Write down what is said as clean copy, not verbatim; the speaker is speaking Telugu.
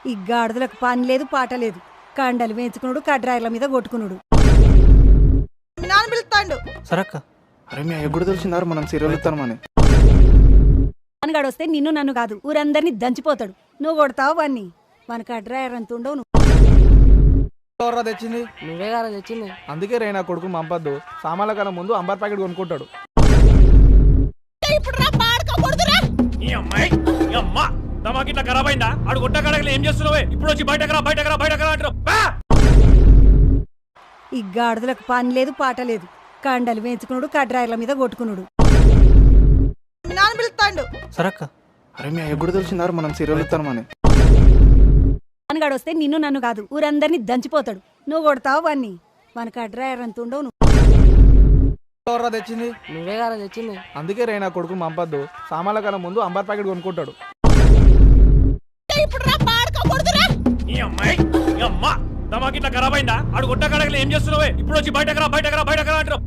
ఈ గాడిదలకు పని లేదు పాట లేదు. కండలు వేయించుకున్నాడు, కడ్రాయిల మీద కొట్టుకున్నాడు. మీ నాన్న పిలుస్తాడు. సరక్క. అరే మీ అయ్య కూడా తెలిసిందారు మనం సీరియల్ ఇస్తామని. అనగాడు వస్తే నిన్ను నన్ను కాదు ఊరందరినీ దంచిపోతాడు. నువ్వు కొడతావు వాన్ని. మన కడ్రాయర్ అంత ఉండవు నువ్వు. ఎవర్రా తెచ్చింది? నువ్వే కదా తెచ్చింది. అందుకే రే నా కొడుకు పంపద్దు. సామాన్ల కన్నా ముందు అంబర్ ప్యాకెట్ కొనుక్కుంటాడు. ఇప్పుడు రా పాడుకో కొడుతురా. ఈ అమ్మాయి ఈ అమ్మ తమాకి ఇట్లా ఖరాబ్ అయిందా? ఆడు కొట్ట కడగలు ఏం చేస్తున్నావే? ఇప్పుడు వచ్చి బయటకు రా బయటకు రా బయటకు రా అంటారు. ఈ గాడిదలకు పని లేదు పాట లేదు. కండలు వేయించుకున్నాడు, కడ్రాయిల మీద కొట్టుకున్నాడు. మీ నాన్న పిలుస్తాడు. సరక్క. అరే మీ అయ్య కూడా తెలిసిందారు మనం సీరియల్ ఇస్తామని. అనగాడు వస్తే నిన్ను నన్ను కాదు ఊరందరినీ దంచిపోతాడు. నువ్వు కొడతావు వాన్ని. మన కడ్రాయర్ అంత ఉండవు నువ్వు. ఎవర్రా తెచ్చింది? నువ్వే కదా తెచ్చింది. అందుకే రే నా కొడుకు పంపద్దు. సామాన్ల కన్నా ముందు అంబర్ ప్యాకెట్ కొనుక్కుంటాడు. ఇప్పుడు రా పాడుకో కొడుతురా. ఈ అమ్మాయి ఈ అమ్మ తమాకి ఇట్లా ఖరాబ్ అయిందా? ఆడు కొట్ట కడగలు ఏం చేస్తున్నావే? ఇప్పుడు వచ్చి బయటకు రా బయటకు రా బయటకు రా అంటారు.